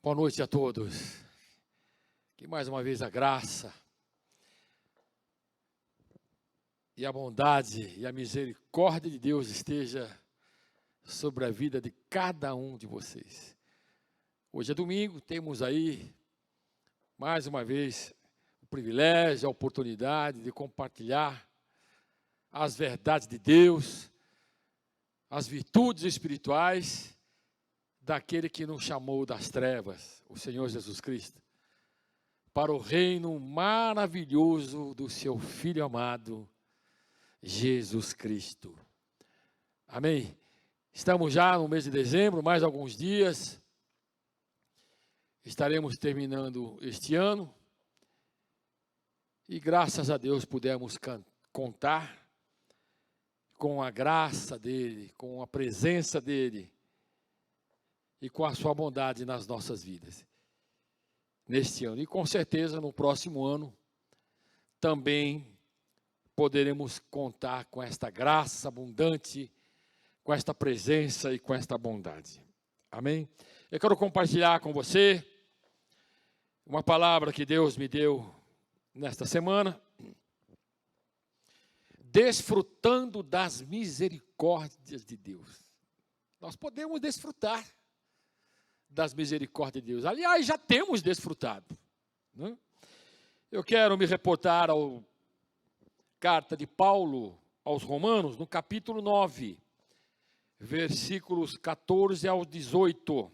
Boa noite a todos. Que mais uma vez a graça e a bondade e a misericórdia de Deus esteja sobre a vida de cada um de vocês. Hoje é domingo, temos aí mais uma vez o privilégio, a oportunidade de compartilhar as verdades de Deus, as virtudes espirituais daquele que nos chamou das trevas, o Senhor Jesus Cristo, para o reino maravilhoso do seu Filho amado, Jesus Cristo. Amém? Estamos já no mês de dezembro, mais alguns dias. Estaremos terminando este ano. E graças a Deus pudemos contar com a graça dEle, com a presença dEle e com a sua bondade nas nossas vidas. Neste ano. E com certeza no próximo ano também poderemos contar com esta graça abundante, com esta presença e com esta bondade. Amém? Eu quero compartilhar com você uma palavra que Deus me deu nesta semana. Desfrutando das misericórdias de Deus. Nós podemos desfrutar das misericórdias de Deus. Aliás, já temos desfrutado. Né? Eu quero me reportar à carta de Paulo aos Romanos, no capítulo 9, versículos 14 ao 18.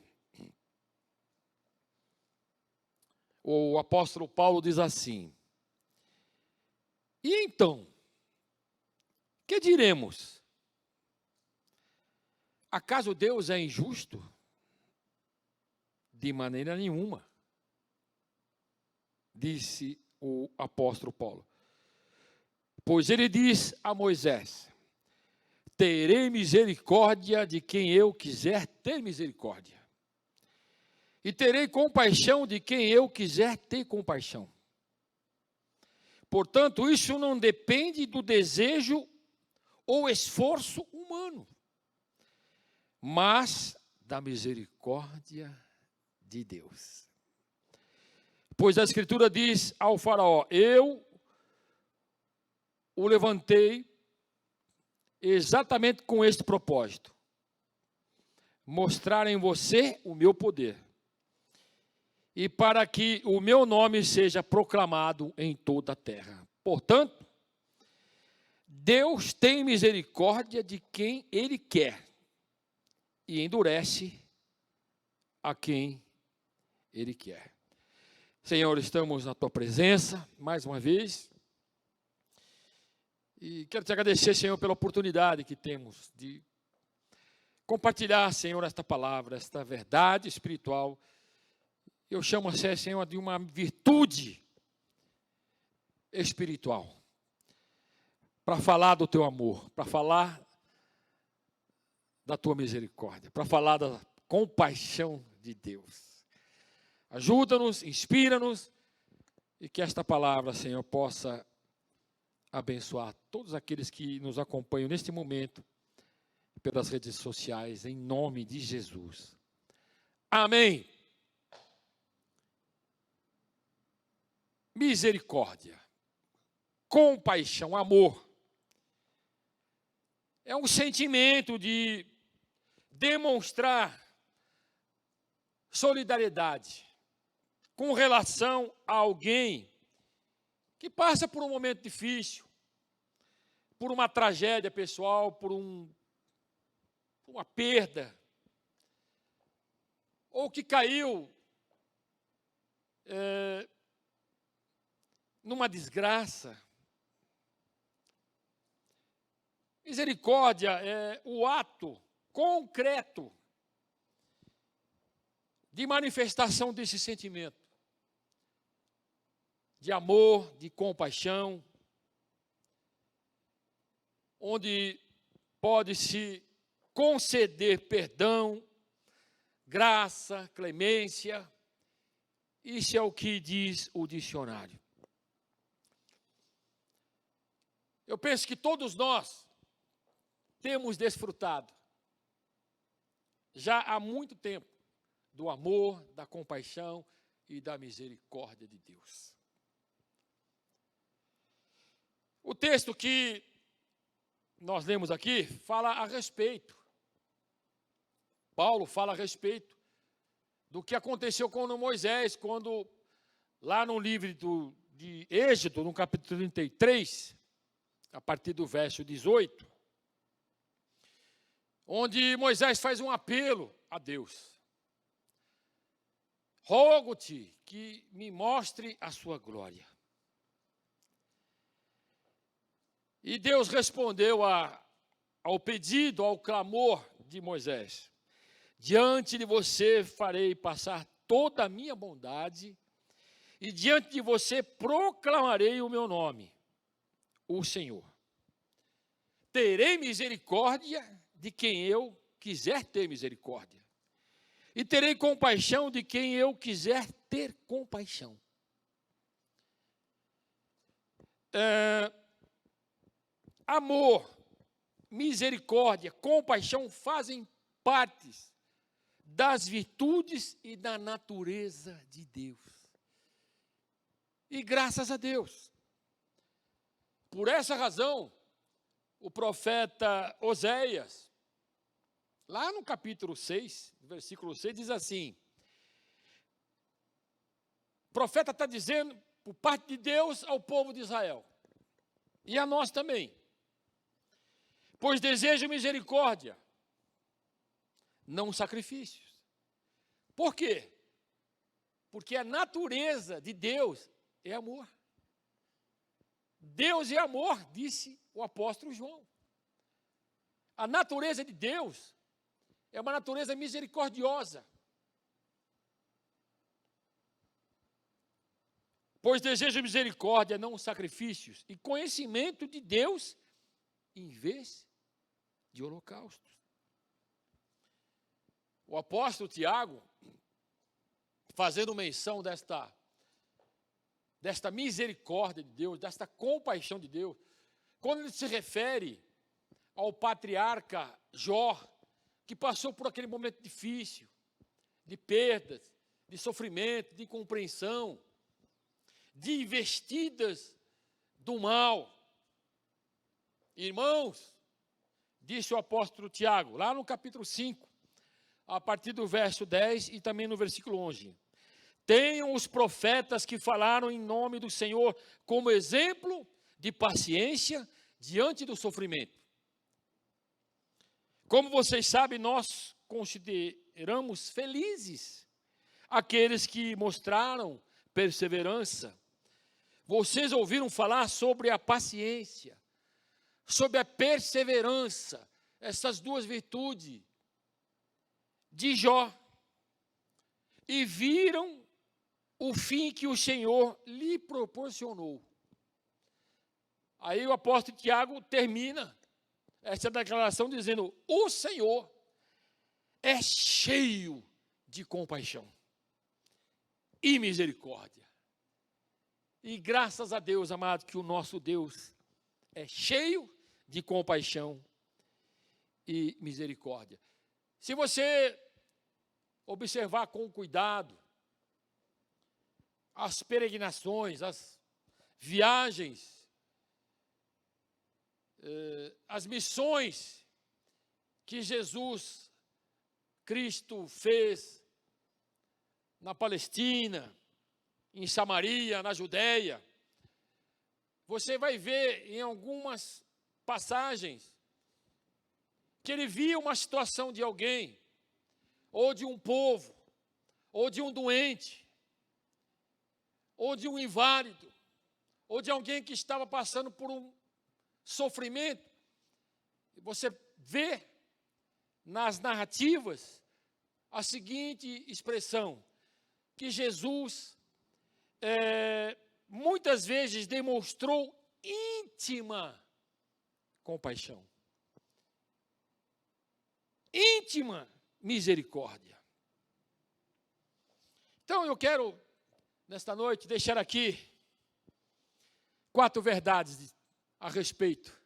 O apóstolo Paulo diz assim: E então, que diremos? Acaso Deus é injusto? De maneira nenhuma, disse o apóstolo Paulo. Pois ele diz a Moisés: terei misericórdia de quem eu quiser ter misericórdia, e terei compaixão de quem eu quiser ter compaixão. Portanto, isso não depende do desejo ou esforço humano, mas da misericórdia de Deus. Pois a Escritura diz ao faraó: eu o levantei exatamente com este propósito, mostrar em você o meu poder, e para que o meu nome seja proclamado em toda a terra. Portanto, Deus tem misericórdia de quem Ele quer, e endurece a quem Ele quer. Senhor, estamos na Tua presença, mais uma vez, e quero Te agradecer, Senhor, pela oportunidade que temos de compartilhar, Senhor, esta palavra, esta verdade espiritual. Eu chamo a Senhor, de uma virtude espiritual, para falar do Teu amor, para falar da Tua misericórdia, para falar da compaixão de Deus. Ajuda-nos, inspira-nos, e que esta palavra, Senhor, possa abençoar todos aqueles que nos acompanham neste momento pelas redes sociais, em nome de Jesus. Amém. Misericórdia, compaixão, amor. É um sentimento de demonstrar solidariedade com relação a alguém que passa por um momento difícil, por uma tragédia pessoal, por uma perda, ou que caiu numa desgraça. Misericórdia é o ato concreto de manifestação desse sentimento, de amor, de compaixão, onde pode-se conceder perdão, graça, clemência. Isso é o que diz o dicionário. Eu penso que todos nós temos desfrutado, já há muito tempo, do amor, da compaixão e da misericórdia de Deus. O texto que nós lemos aqui fala a respeito. Paulo fala a respeito do que aconteceu com Moisés, quando lá no livro de Êxodo, no capítulo 33, a partir do verso 18, onde Moisés faz um apelo a Deus. Rogo-te que me mostre a sua glória. E Deus respondeu ao pedido, ao clamor de Moisés: diante de você farei passar toda a minha bondade, e diante de você proclamarei o meu nome, o Senhor. Terei misericórdia de quem eu quiser ter misericórdia, e terei compaixão de quem eu quiser ter compaixão. Amor, misericórdia, compaixão fazem parte das virtudes e da natureza de Deus. E graças a Deus. Por essa razão, o profeta Oséias, lá no capítulo 6, versículo 6, diz assim: o profeta está dizendo, por parte de Deus, ao povo de Israel, e a nós também: pois desejo misericórdia, não sacrifícios. Por quê? Porque a natureza de Deus é amor. Deus é amor, disse o apóstolo João. A natureza de Deus é uma natureza misericordiosa. Pois desejo misericórdia, não sacrifícios, e conhecimento de Deus em vez de holocaustos. O apóstolo Tiago, fazendo menção desta misericórdia de Deus, desta compaixão de Deus, quando ele se refere ao patriarca Jó, que passou por aquele momento difícil, de perdas, de sofrimento, de incompreensão, de investidas do mal. Irmãos, disse o apóstolo Tiago, lá no capítulo 5, a partir do verso 10 e também no versículo 11. Tenham os profetas que falaram em nome do Senhor como exemplo de paciência diante do sofrimento. Como vocês sabem, nós consideramos felizes aqueles que mostraram perseverança. Vocês ouviram falar sobre a paciência, sobre a perseverança, essas duas virtudes de Jó, e viram o fim que o Senhor lhe proporcionou. Aí o apóstolo Tiago termina essa declaração dizendo: o Senhor é cheio de compaixão e misericórdia. E graças a Deus, amado, que o nosso Deus é cheio de compaixão e misericórdia. Se você observar com cuidado as peregrinações, as viagens, as missões que Jesus Cristo fez na Palestina, em Samaria, na Judéia, você vai ver em algumas passagens que ele via uma situação de alguém, ou de um povo, ou de um doente, ou de um inválido, ou de alguém que estava passando por um sofrimento. Você vê nas narrativas a seguinte expressão, que Jesus muitas vezes demonstrou íntima compaixão, íntima misericórdia. Então eu quero, nesta noite, deixar aqui 4 verdades a respeito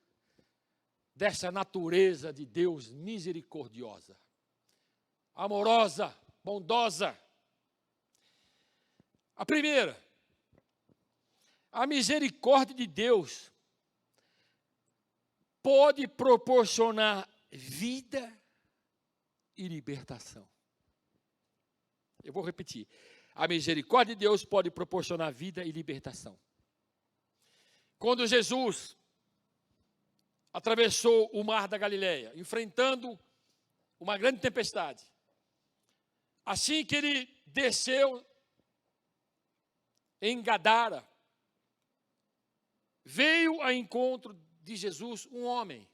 dessa natureza de Deus misericordiosa, amorosa, bondosa. A primeira, a misericórdia de Deus pode proporcionar vida e libertação. Eu vou repetir. A misericórdia de Deus pode proporcionar vida e libertação. Quando Jesus atravessou o mar da Galileia, enfrentando uma grande tempestade, assim que ele desceu em Gadara, veio ao encontro de Jesus um homem.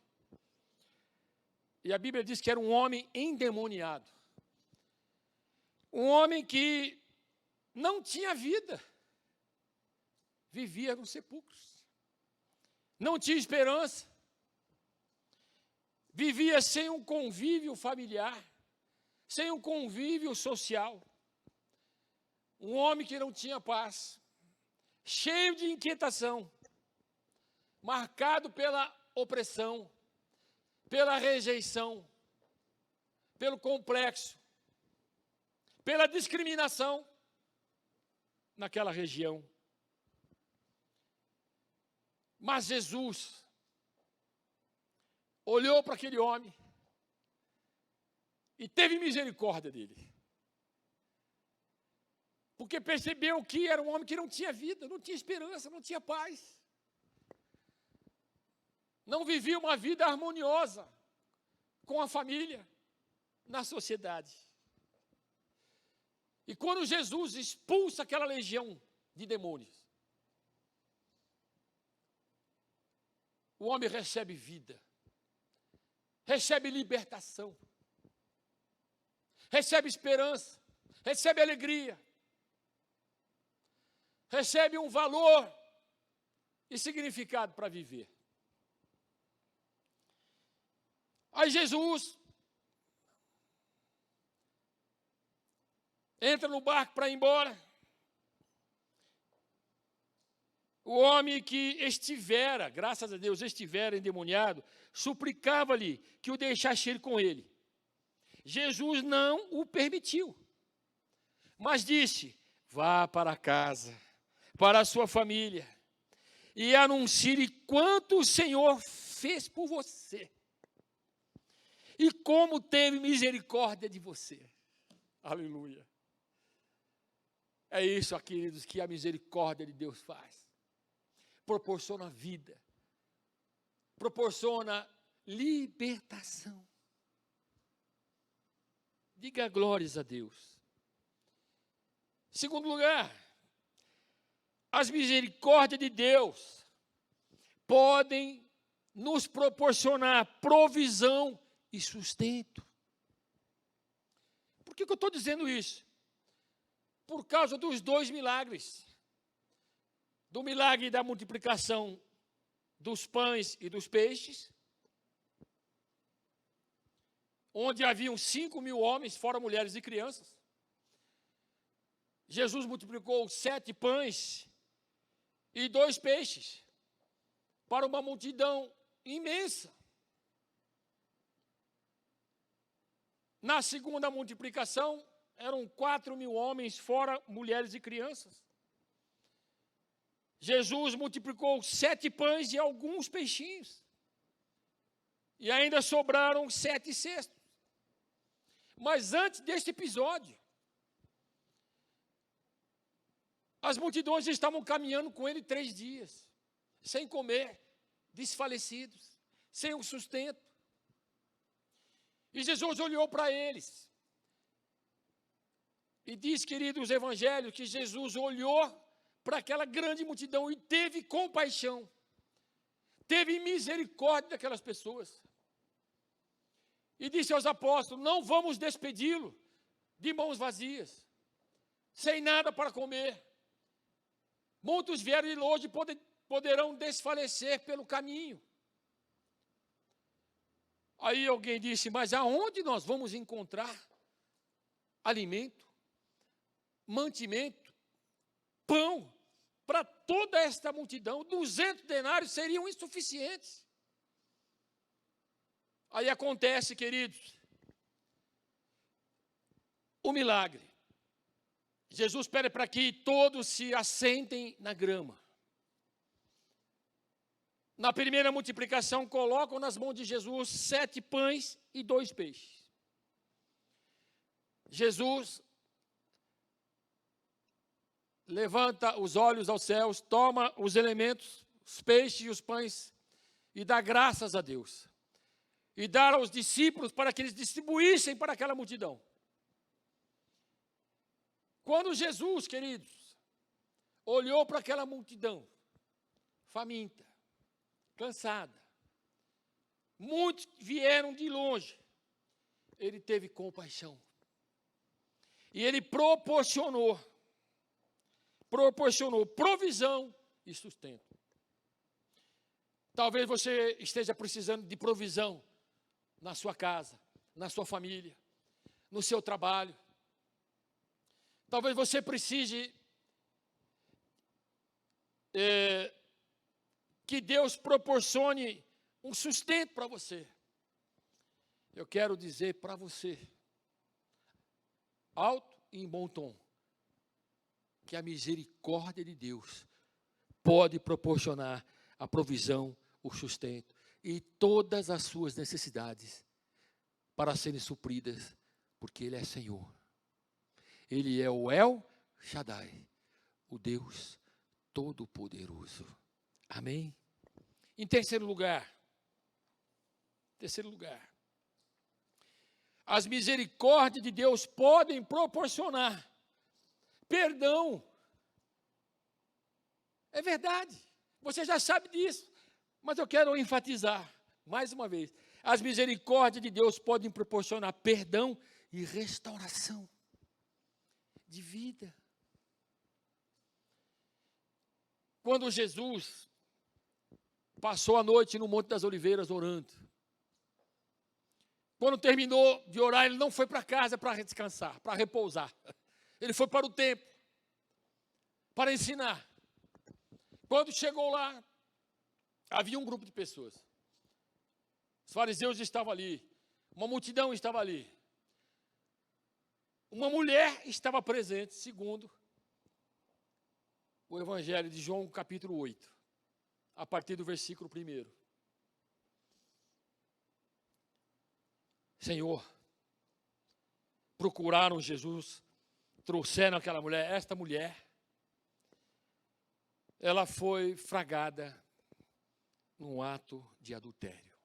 E a Bíblia diz que era um homem endemoniado. Um homem que não tinha vida. Vivia nos sepulcros. Não tinha esperança. Vivia sem um convívio familiar, sem um convívio social. Um homem que não tinha paz, cheio de inquietação, marcado pela opressão, pela rejeição, pelo complexo, pela discriminação naquela região. Mas Jesus olhou para aquele homem e teve misericórdia dele. Porque percebeu que era um homem que não tinha vida, não tinha esperança, não tinha paz. Não vivia uma vida harmoniosa com a família, na sociedade. E quando Jesus expulsa aquela legião de demônios, o homem recebe vida, recebe libertação, recebe esperança, recebe alegria, recebe um valor e significado para viver. Aí Jesus entra no barco para ir embora. O homem que estivera, graças a Deus, estivera endemoniado, suplicava-lhe que o deixasse ir com ele. Jesus não o permitiu, mas disse: vá para casa, para a sua família, e anuncie quanto o Senhor fez por você, e como teve misericórdia de você. Aleluia. É isso, queridos, que a misericórdia de Deus faz. Proporciona vida, proporciona libertação. Diga glórias a Deus. Segundo lugar, as misericórdias de Deus podem nos proporcionar provisão e sustento. Por que eu estou dizendo isso? Por causa dos dois milagres. Do milagre da multiplicação dos pães e dos peixes, onde haviam 5.000 homens, fora mulheres e crianças. Jesus multiplicou 7 pães e 2 peixes para uma multidão imensa. Na segunda multiplicação, eram 4.000 homens, fora mulheres e crianças. Jesus multiplicou 7 pães e alguns peixinhos. E ainda sobraram 7 cestos. Mas antes deste episódio, as multidões estavam caminhando com ele 3 dias, sem comer, desfalecidos, sem um sustento. E Jesus olhou para eles. E diz, queridos evangelhos, que Jesus olhou para aquela grande multidão e teve compaixão, teve misericórdia daquelas pessoas. E disse aos apóstolos: não vamos despedi-lo de mãos vazias, sem nada para comer. Muitos vieram de longe e poderão desfalecer pelo caminho. Aí alguém disse: mas aonde nós vamos encontrar alimento, mantimento, pão para toda esta multidão? 200 denários seriam insuficientes. Aí acontece, queridos, o milagre. Jesus pede para que todos se assentem na grama. Na primeira multiplicação, colocam nas mãos de Jesus 7 pães e 2 peixes. Jesus levanta os olhos aos céus, toma os elementos, os peixes e os pães, e dá graças a Deus. E dá aos discípulos para que eles distribuíssem para aquela multidão. Quando Jesus, queridos, olhou para aquela multidão, faminta, cansada, muitos vieram de longe, ele teve compaixão. E ele proporcionou provisão e sustento. Talvez você esteja precisando de provisão na sua casa, na sua família, no seu trabalho. Talvez você precise que Deus proporcione um sustento para você. Eu quero dizer para você, alto e em bom tom, que a misericórdia de Deus pode proporcionar a provisão, o sustento e todas as suas necessidades para serem supridas, porque Ele é Senhor. Ele é o El Shaddai, o Deus Todo-Poderoso. Amém? Em terceiro lugar, as misericórdias de Deus podem proporcionar perdão. É verdade, você já sabe disso, mas eu quero enfatizar mais uma vez. As misericórdias de Deus podem proporcionar perdão e restauração de vida. Quando Jesus passou a noite no Monte das Oliveiras orando, quando terminou de orar, ele não foi para casa para descansar, para repousar. Ele foi para o templo, para ensinar. Quando chegou lá, havia um grupo de pessoas. Os fariseus estavam ali, uma multidão estava ali. Uma mulher estava presente, segundo o Evangelho de João, capítulo 8, a partir do versículo 1. Senhor, procuraram Jesus, trouxeram aquela mulher. Esta mulher, ela foi flagrada num ato de adultério.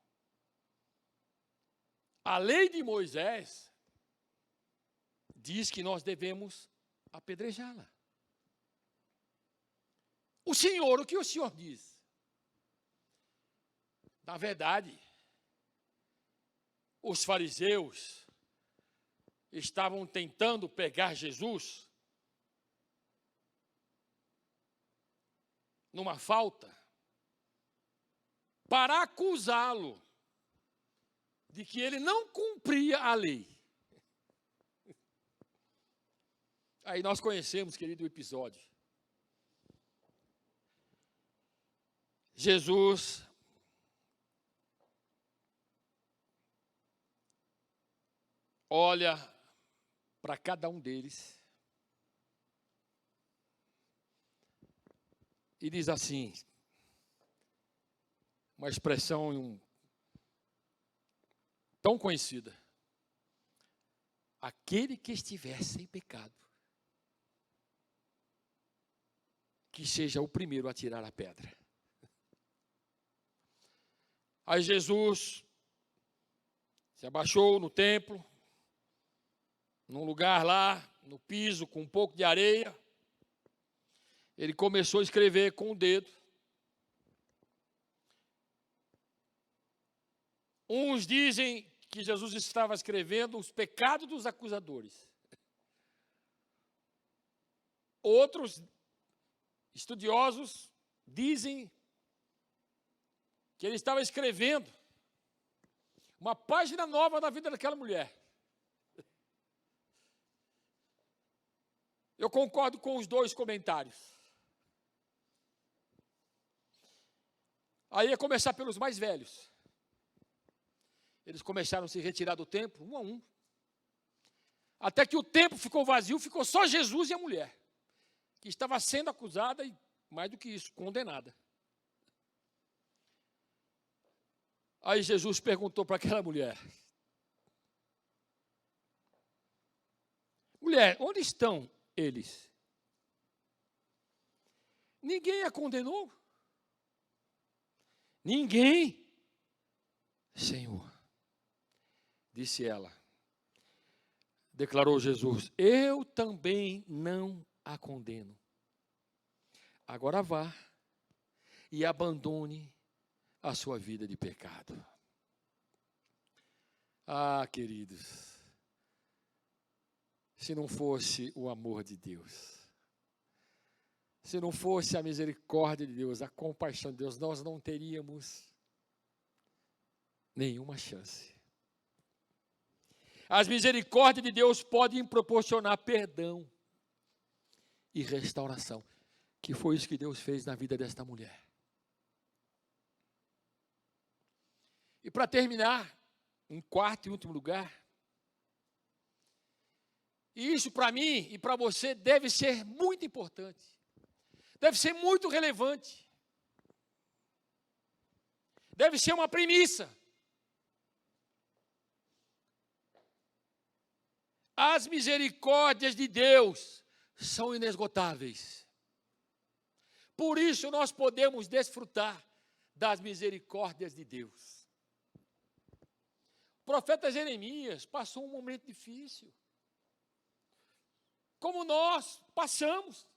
A lei de Moisés diz que nós devemos apedrejá-la. O que o Senhor diz? Na verdade, os fariseus estavam tentando pegar Jesus numa falta para acusá-lo de que ele não cumpria a lei. Aí nós conhecemos, querido, o episódio. Jesus olha para cada um deles e diz assim, uma expressão tão conhecida: aquele que estiver sem pecado, que seja o primeiro a tirar a pedra. Aí Jesus se abaixou no templo, num lugar lá, no piso, com um pouco de areia. Ele começou a escrever com o dedo. Uns dizem que Jesus estava escrevendo os pecados dos acusadores. Outros estudiosos dizem que ele estava escrevendo uma página nova na vida daquela mulher. Eu concordo com os dois comentários. Aí ia começar pelos mais velhos. Eles começaram a se retirar do templo, um a um. Até que o templo ficou vazio, ficou só Jesus e a mulher, que estava sendo acusada e, mais do que isso, condenada. Aí Jesus perguntou para aquela mulher: mulher, onde estão eles? Ninguém a condenou? Ninguém, Senhor, disse ela. Declarou Jesus: eu também não a condeno. Agora vá e abandone a sua vida de pecado. Ah, queridos, se não fosse o amor de Deus, se não fosse a misericórdia de Deus, a compaixão de Deus, nós não teríamos nenhuma chance. As misericórdias de Deus podem proporcionar perdão e restauração, que foi isso que Deus fez na vida desta mulher. E para terminar, em quarto e último lugar, e isso para mim e para você deve ser muito importante, deve ser muito relevante, deve ser uma premissa. As misericórdias de Deus são inesgotáveis. Por isso nós podemos desfrutar das misericórdias de Deus. O profeta Jeremias passou um momento difícil, como nós passamos.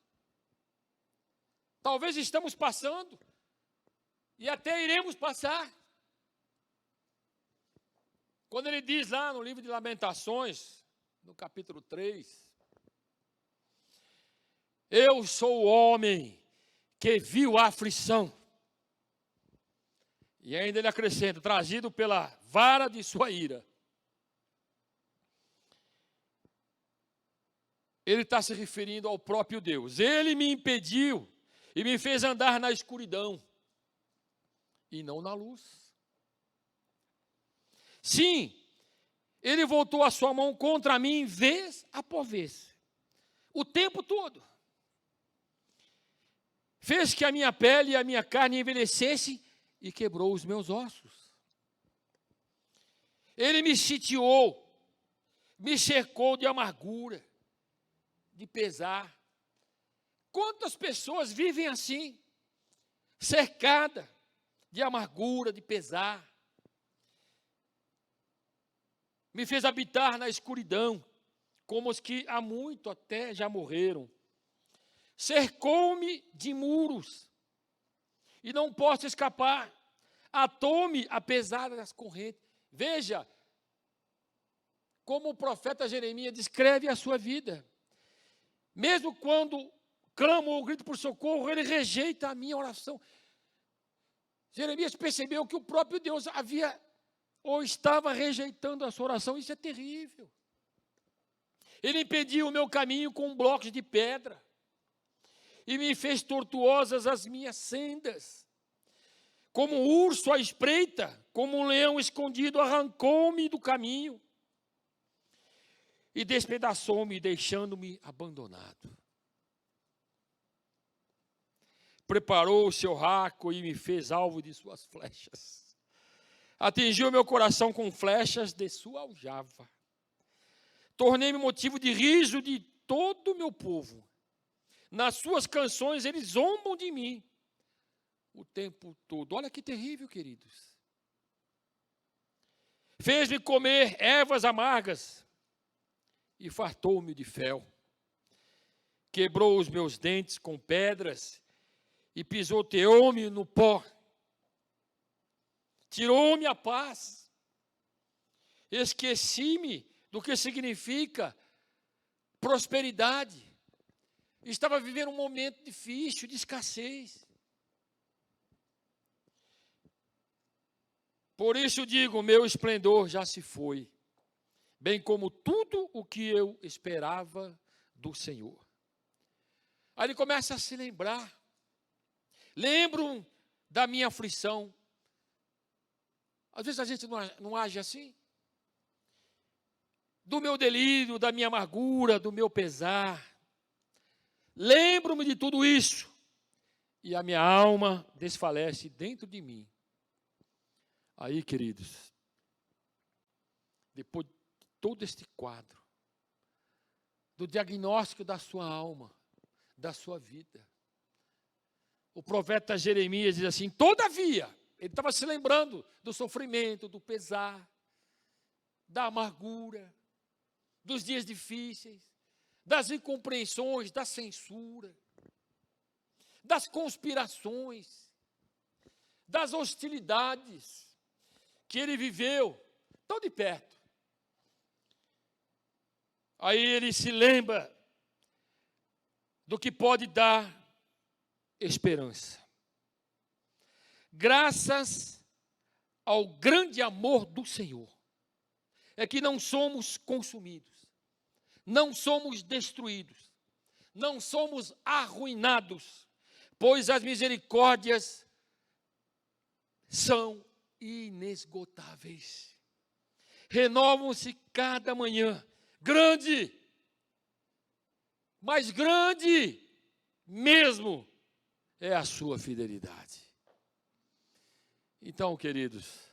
Talvez estamos passando e até iremos passar. Quando ele diz lá no livro de Lamentações, no capítulo 3, eu sou o homem que viu a aflição. E ainda ele acrescenta, trazido pela vara de sua ira. Ele está se referindo ao próprio Deus. Ele me impediu e me fez andar na escuridão e não na luz. Sim, ele voltou a sua mão contra mim vez após vez, o tempo todo. Fez que a minha pele e a minha carne envelhecessem e quebrou os meus ossos. Ele me sitiou, me cercou de amargura, de pesar. Quantas pessoas vivem assim, cercada de amargura, de pesar? Me fez habitar na escuridão, como os que há muito até já morreram. Cercou-me de muros, e não posso escapar. Atou-me apesar das correntes. Veja como o profeta Jeremias descreve a sua vida. Mesmo quando clamo ou grito por socorro, ele rejeita a minha oração. Jeremias percebeu que o próprio Deus havia ou estava rejeitando a sua oração. Isso é terrível. Ele impediu o meu caminho com blocos de pedra e me fez tortuosas as minhas sendas. Como um urso à espreita, como um leão escondido, arrancou-me do caminho e despedaçou-me, deixando-me abandonado. Preparou o seu arco e me fez alvo de suas flechas. Atingiu meu coração com flechas de sua aljava. Tornei-me motivo de riso de todo o meu povo. Nas suas canções eles zombam de mim o tempo todo. Olha que terrível, queridos. Fez-me comer ervas amargas e fartou-me de fel. Quebrou os meus dentes com pedras e pisoteou-me no pó. Tirou-me a paz. Esqueci-me do que significa prosperidade. Estava vivendo um momento difícil, de escassez. Por isso digo, meu esplendor já se foi, bem como tudo o que eu esperava do Senhor. Aí ele começa a se lembrar. Lembro da minha aflição. Às vezes a gente não age assim. do meu delírio, da minha amargura, do meu pesar. Lembro-me de tudo isso e a minha alma desfalece dentro de mim. Aí, queridos, depois de todo este quadro, do diagnóstico da sua alma, da sua vida, o profeta Jeremias diz assim: todavia, ele estava se lembrando do sofrimento, do pesar, da amargura, dos dias difíceis, das incompreensões, da censura, das conspirações, das hostilidades que ele viveu tão de perto. Aí ele se lembra do que pode dar esperança. Graças ao grande amor do Senhor, é que não somos consumidos, não somos destruídos, não somos arruinados, pois as misericórdias são inesgotáveis. Renovam-se cada manhã. Grande, mas grande mesmo é a sua fidelidade. Então, queridos,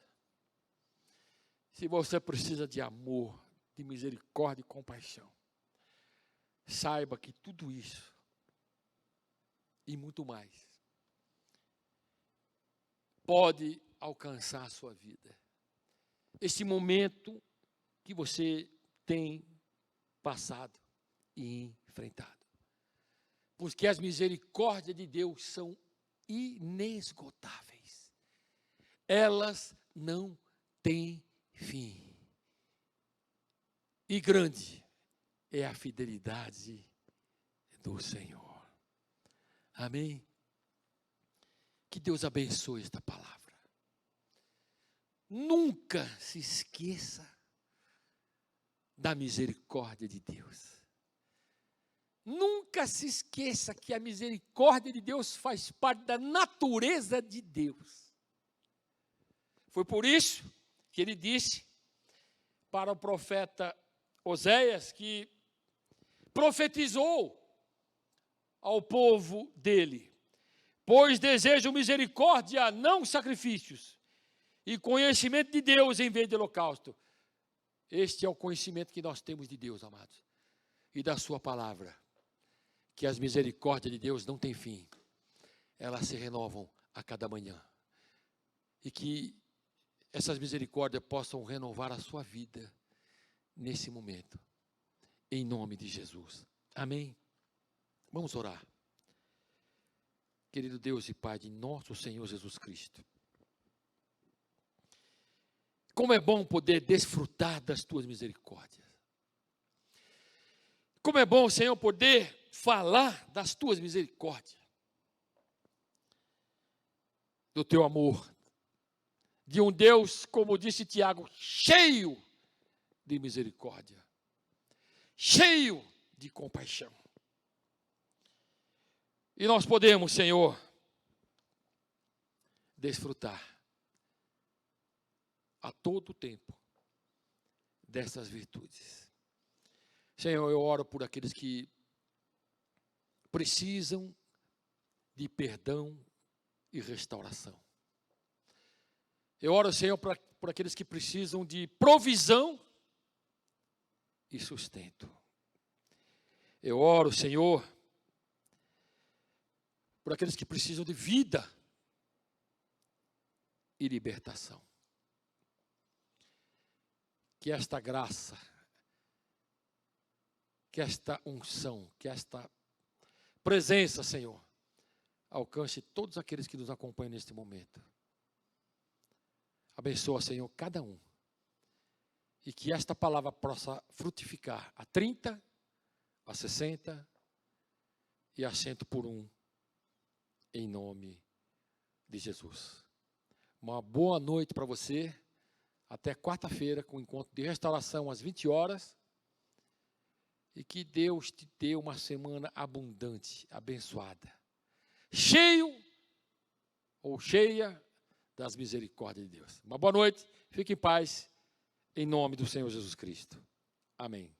se você precisa de amor, de misericórdia e compaixão, saiba que tudo isso e muito mais pode alcançar a sua vida. Esse momento que você tem passado e enfrentado. Porque as misericórdias de Deus são inesgotáveis. Elas não têm fim. E grande é a fidelidade do Senhor. Amém? Que Deus abençoe esta palavra. Nunca se esqueça da misericórdia de Deus. Nunca se esqueça que a misericórdia de Deus faz parte da natureza de Deus. Foi por isso que ele disse para o profeta Oséias, que profetizou ao povo dele: pois desejo misericórdia, não sacrifícios, e conhecimento de Deus em vez de holocausto. Este é o conhecimento que nós temos de Deus, amados, e da sua palavra, que as misericórdias de Deus não têm fim, elas se renovam a cada manhã, e que essas misericórdias possam renovar a sua vida nesse momento, em nome de Jesus. Amém? Vamos orar. Querido Deus e Pai de nosso Senhor Jesus Cristo, como é bom poder desfrutar das tuas misericórdias. Como é bom, Senhor, poder falar das tuas misericórdias, do teu amor, de um Deus, como disse Tiago, cheio de misericórdia, cheio de compaixão. E nós podemos, Senhor, desfrutar a todo tempo dessas virtudes. Senhor, eu oro por aqueles que precisam de perdão e restauração. Eu oro, Senhor, por aqueles que precisam de provisão e sustento. Eu oro, Senhor, por aqueles que precisam de vida e libertação. Que esta graça, que esta unção, que esta presença, Senhor, alcance todos aqueles que nos acompanham neste momento. Abençoa, Senhor, cada um. E que esta palavra possa frutificar a 30, a 60 e a 100 por 1, em nome de Jesus. Uma boa noite para você. Até quarta-feira, com o encontro de restauração às 20 horas. E que Deus te dê uma semana abundante, abençoada. Cheio ou cheia das misericórdias de Deus. Uma boa noite, fique em paz, em nome do Senhor Jesus Cristo. Amém.